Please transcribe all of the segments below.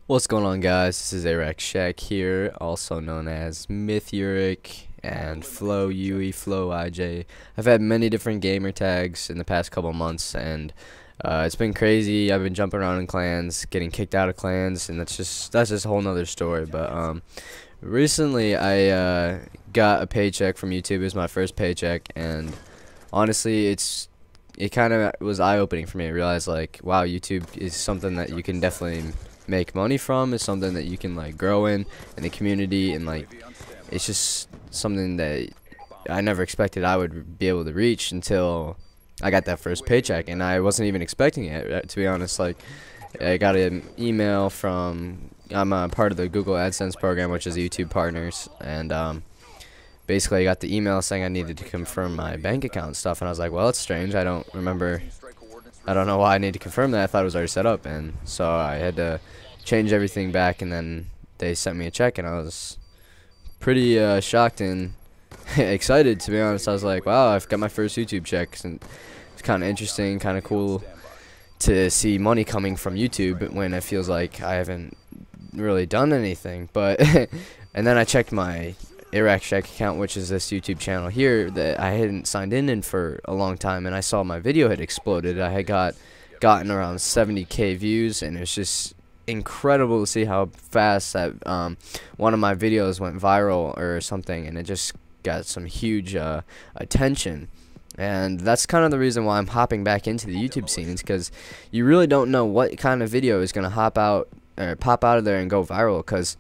What's going on, guys? This is ArackShack here, also known as Mythuric and Flow UE, Flow IJ. I've had many different gamer tags in the past couple months, and it's been crazy. I've been jumping around in clans, getting kicked out of clans, and that's just a whole nother story. But recently I got a paycheck from YouTube. It was my first paycheck, and honestly, it kind of was eye-opening for me. I realized, like, wow, YouTube is something that you can definitely make money from. It's something that you can like grow in the community, and like it's just something that I never expected I would be able to reach until I got that first paycheck, and I wasn't even expecting it, to be honest. Like, I got an email from, I'm a part of the Google AdSense program, which is YouTube partners, and basically I got the email saying I needed to confirm my bank account and stuff, and I was like, well, that's strange. I don't know why I need to confirm that. I thought it was already set up, and so I had to change everything back, and then they sent me a check, and I was pretty shocked and excited, to be honest. I was like, wow, I've got my first YouTube check, and it's kind of interesting, kind of cool to see money coming from YouTube when it feels like I haven't really done anything. But and then I checked my ArackShack account, which is this YouTube channel here that I hadn't signed in for a long time, and I saw my video had exploded. I had gotten around 70K views, and it's just incredible to see how fast that one of my videos went viral or something, and it just got some huge attention. And that's kind of the reason why I'm hopping back into the YouTube scene, is because you really don't know what kind of video is going to pop out of there and go viral, because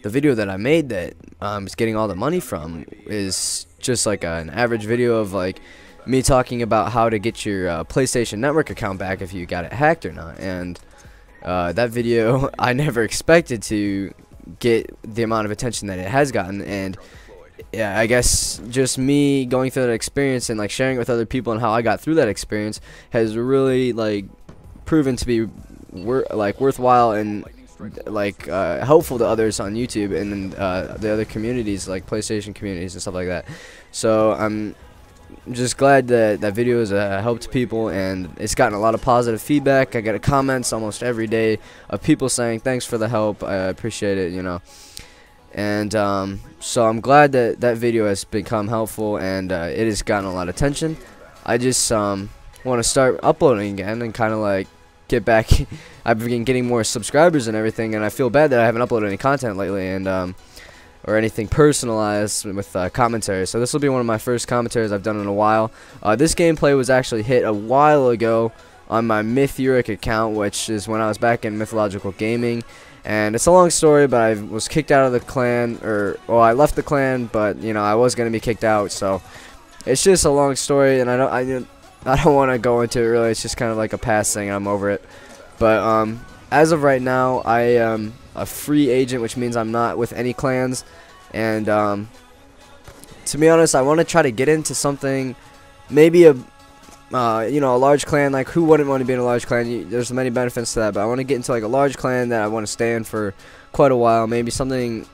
the video that I made that is getting all the money from is just like an average video of like me talking about how to get your PlayStation Network account back if you got it hacked or not. And that video, I never expected to get the amount of attention that it has gotten. And yeah, I guess just me going through that experience and like sharing it with other people and how I got through that experience has really like proven to be worthwhile and like helpful to others on YouTube and the other communities, like PlayStation communities and stuff like that. So I'm just glad that that video has helped people, and it's gotten a lot of positive feedback. I get comments almost every day of people saying thanks for the help, I appreciate it, you know. And so I'm glad that that video has become helpful, and it has gotten a lot of attention. I just want to start uploading again and kind of like get back. I've been getting more subscribers and everything, and I feel bad that I haven't uploaded any content lately, and or anything personalized with commentary. So this will be one of my first commentaries I've done in a while. This gameplay was actually hit a while ago on my Mythuric account, which is when I was back in Mythological Gaming. And it's a long story, but I was kicked out of the clan, well, I left the clan, but you know, I was gonna be kicked out. So it's just a long story, and I don't want to go into it really. It's just kind of like a past thing. I'm over it. But as of right now, I am a free agent, which means I'm not with any clans. And to be honest, I want to try to get into something, maybe a you know, a large clan. Like, who wouldn't want to be in a large clan? There's many benefits to that, but I want to get into like a large clan that I want to stay in for quite a while. Maybe something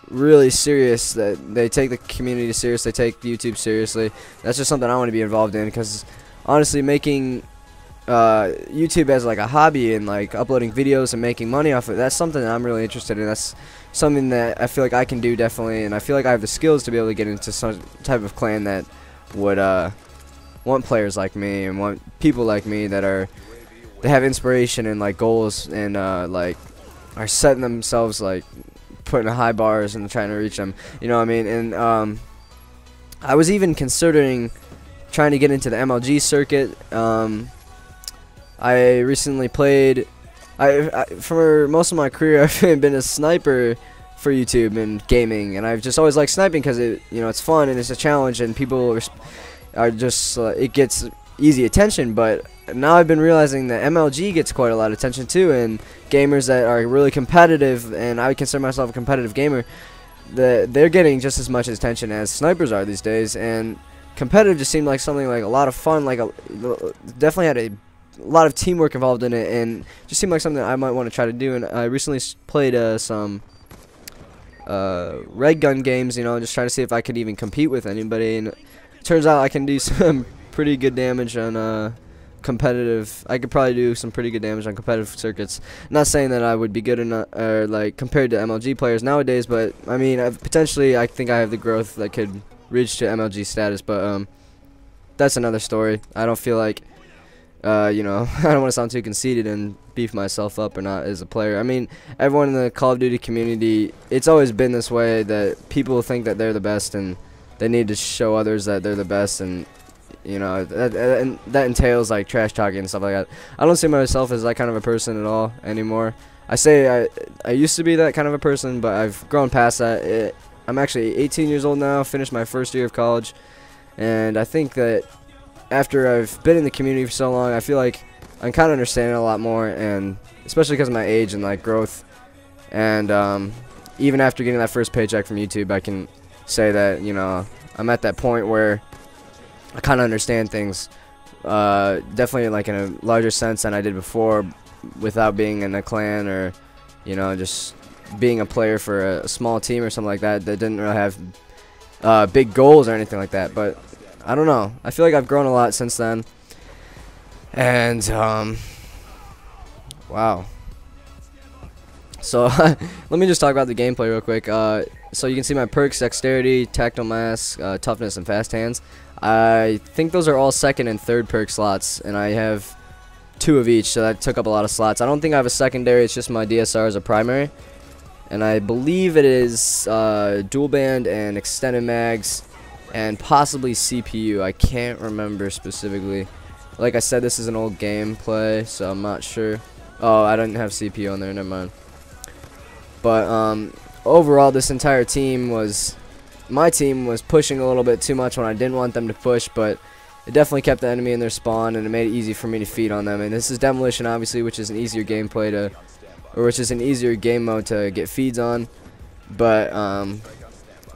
really serious, that they take the community serious, they take YouTube seriously. That's just something I want to be involved in, because honestly, making YouTube as like a hobby and like uploading videos and making money off it, that's something that I'm really interested in. That's something that I feel like I can do, definitely, and I feel like I have the skills to be able to get into some type of clan that would want players like me and want people like me that have inspiration and like goals, and like are setting themselves, like putting high bars and trying to reach them, you know what I mean? And I was even considering trying to get into the MLG circuit. I recently played, for most of my career, I've been a sniper for YouTube and gaming, and I've just always liked sniping because you know, it's fun and it's a challenge, and people are just it gets easy attention. But now I've been realizing that MLG gets quite a lot of attention too, and gamers that are really competitive, and I would consider myself a competitive gamer, they're getting just as much attention as snipers are these days. And competitive just seemed like something like a lot of fun, like definitely had a lot of teamwork involved in it, and just seemed like something I might want to try to do. And I recently played some red gun games, you know, just trying to see if I could even compete with anybody, and it turns out I can do some pretty good damage on competitive. I could probably do some pretty good damage on competitive circuits. Not saying that I would be good enough, or like compared to MLG players nowadays, but I mean, potentially I think I have the growth that could reach to MLG status. But that's another story. I don't feel like, you know, I don't want to sound too conceited and beef myself up or not as a player. I mean, everyone in the Call of Duty community, it's always been this way, that people think that they're the best and they need to show others that they're the best, and you know, that entails like trash talking and stuff like that. I don't see myself as that kind of a person at all anymore. I used to be that kind of a person, but I've grown past that. I'm actually 18 years old now, finished my first year of college, and I think that after I've been in the community for so long, I feel like I'm kind of understanding a lot more, and especially because of my age and like growth. And even after getting that first paycheck from YouTube, I can say that, you know, I'm at that point where I kind of understand things, definitely like in a larger sense than I did before, without being in a clan or, you know, just being a player for a small team or something like that that didn't really have big goals or anything like that. But I don't know. I feel like I've grown a lot since then. And wow. So let me just talk about the gameplay real quick. So you can see my perks: dexterity, tactile mass, toughness, and fast hands. I think those are all second and third perk slots, and I have 2 of each, so that took up a lot of slots. I don't think I have a secondary. It's just my DSR as a primary, and I believe it is dual band and extended mags, and possibly CPU. I can't remember specifically. Like I said, this is an old gameplay, so I'm not sure. Oh, I didn't have CPU on there. Never mind. But overall, this entire team was, my team was pushing a little bit too much when I didn't want them to push, but it definitely kept the enemy in their spawn, and it made it easy for me to feed on them. And this is Demolition, obviously, which is an easier gameplay to, or which is an easier game mode to get feeds on. But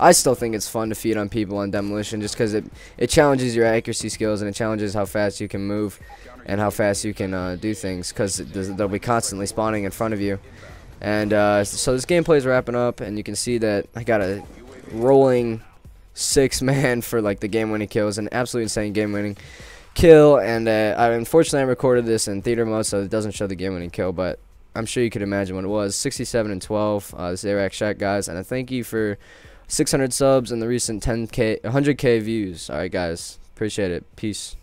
I still think it's fun to feed on people on Demolition, just because it challenges your accuracy skills, and it challenges how fast you can move and how fast you can do things, because they'll be constantly spawning in front of you. And so this gameplay is wrapping up, and you can see that I got a rolling 6-man for like the game-winning kill. It was an absolutely insane game-winning kill, and unfortunately I recorded this in theater mode, so it doesn't show the game-winning kill, but I'm sure you could imagine what it was. 67 and 12. This is ArackShack, guys, and I thank you for 600 subs and the recent 100K views. All right, guys, appreciate it. Peace.